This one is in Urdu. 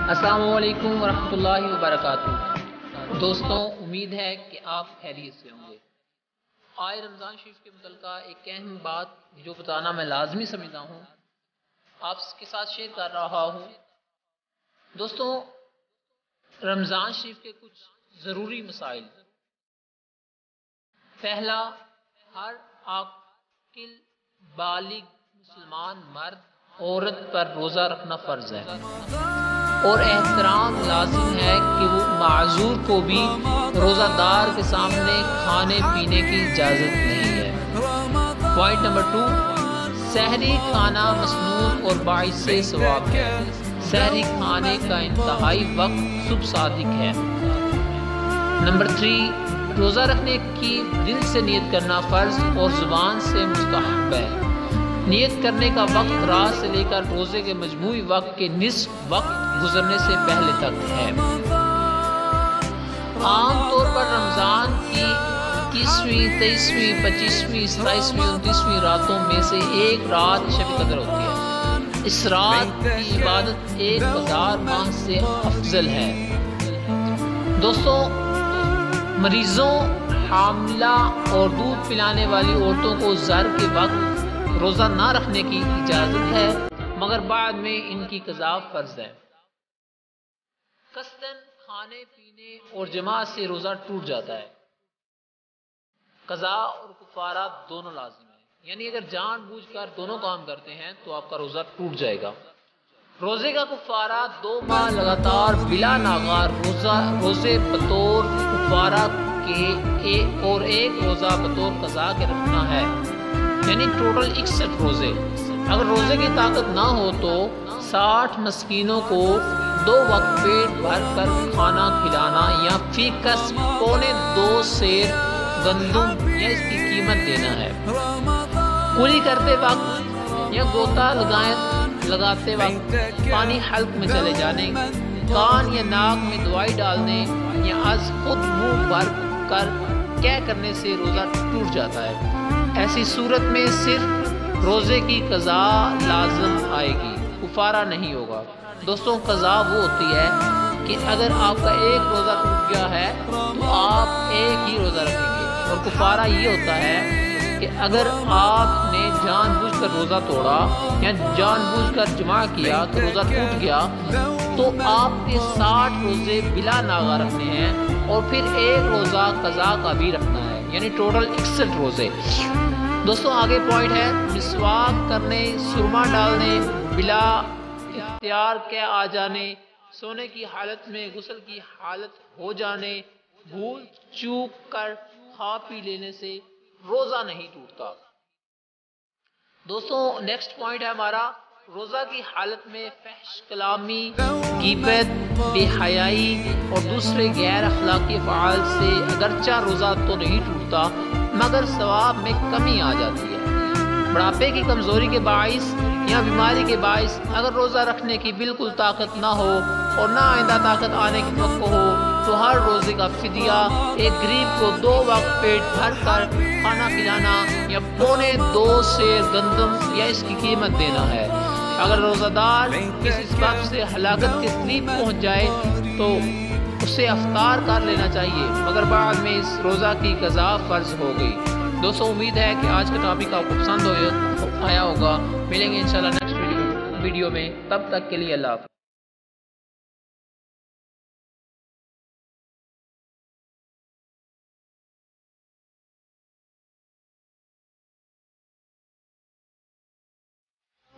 السلام علیکم ورحمۃ اللہ وبرکاتہ۔ دوستوں، امید ہے کہ آپ خیریت سے ہوں گے۔ آج رمضان شریف کے متعلقہ ایک اہم بات جو بتانا میں لازمی سمجھتا ہوں آپ کے ساتھ شیئر کر رہا ہوں۔ دوستوں، رمضان شریف کے کچھ ضروری مسائل۔ پہلا، ہر عاقل بالغ مسلمان مرد عورت پر روزہ رکھنا فرض ہے اور احترام لازم ہے کہ وہ معذور کو بھی روزہ دار کے سامنے کھانے پینے کی اجازت نہیں ہے۔ پوائنٹ نمبر 2، سحری کھانا مسنون اور باعث ثواب ہے۔ سحری کھانے کا انتہائی وقت صبح صادق ہے۔ نمبر 3، روزہ رکھنے کی دل سے نیت کرنا فرض اور زبان سے مستحب ہے۔ نیت کرنے کا وقت رات سے لے کر روزے کے مجموعی وقت کے نصف وقت گزرنے سے پہلے تک ہے۔ عام طور پر رمضان کی 21ویں، 23ویں، 25ویں، 27ویں، 29ویں راتوں میں سے ایک رات شب قدر ہوتی ہے۔ اس رات کی عبادت 1000 ماہ سے افضل ہے۔ دوستوں، مریضوں، حاملہ اور دودھ پلانے والی عورتوں کو ظہر کے وقت روزہ نہ رکھنے کی اجازت ہے، مگر بعد میں ان کی قضا فرض ہے۔ قصداً کھانے پینے اور جماعت سے روزہ ٹوٹ جاتا ہے۔ قضا اور کفارہ دونوں لازم ہیں، یعنی اگر جان بوجھ کر دونوں کام کرتے ہیں تو آپ کا روزہ ٹوٹ جائے گا۔ روزے کا کفارہ 2 ماہ لگاتار بلا ناغار روزے بطور کفارہ کے اور ایک روزہ بطور قضا کے رکھنا ہے، یعنی ٹوٹل 61 روزے۔ اگر روزے کی طاقت نہ ہو تو 60 مسکینوں کو 2 وقت پیٹ بھر کر کھانا کھلانا یا فی کس 2.25 سیر گندم یا اس کی قیمت دینا ہے۔ کولی کرتے وقت یا گوتا لگاتے وقت پانی حلق میں چلے جانے، کان یا ناک میں دوائی ڈالنے یا از خود منہ بھر کر کہہ کرنے سے روزہ ٹوٹ جاتا ہے۔ ایسی صورت میں صرف روزے کی قضا لازم آئے گی، کفارہ نہیں ہوگا۔ دوستوں، قضا وہ ہوتی ہے کہ اگر آپ کا ایک روزہ ٹوٹ گیا ہے تو آپ ایک ہی روزہ رکھیں گے، اور کفارہ یہ ہوتا ہے کہ اگر آپ نے جان بوجھ کر روزہ توڑا یا جان بوجھ کر جمع کیا تو روزہ ٹوٹ گیا تو آپ کے 60 روزے بلا ناغہ رکھنے ہیں اور پھر ایک روزہ قضا کا بھی رکھنا ہے، یعنی ٹوٹل 61 روزے۔ دوستوں، آگے پوائنٹ ہے، مسواک کرنے، سرما ڈالنے، بلا اختیار کے آ جانے، سونے کی حالت میں غسل کی حالت ہو جانے، بھول چوک کر کھا پی لینے سے روزہ نہیں ٹوٹتا۔ دوستوں، نیکسٹ پوائنٹ ہے ہمارا، روزہ کی حالت میں فحش کلامی، غیبت، بے حیائی اور دوسرے غیر اخلاقی افعال سے اگرچہ روزہ تو نہیں ٹوٹتا مگر ثواب میں کمی آ جاتی ہے۔ بڑھاپے کی کمزوری کے باعث یا بیماری کے باعث اگر روزہ رکھنے کی بالکل طاقت نہ ہو اور نہ آئندہ طاقت آنے کی توقع ہو تو ہر روزے کا فدیہ ایک غریب کو 2 وقت پیٹ بھر کر کھانا کھلانا یا 2.25 سیر گندم یا اس کی قیمت دینا ہے۔ اگر روزہ دار کسی سبب سے ہلاکت کے قریب پہنچ جائے تو اسے افطار کر لینا چاہیے، مگر بعد میں اس روزہ کی قضا فرض ہو گئی۔ دوستوں، امید ہے کہ آج کا ٹاپک آپ کو پسند آیا ہوگا۔ ملیں گے انشاءاللہ نیکسٹ ویڈیو میں، تب تک کے لیے اللہ حافظ۔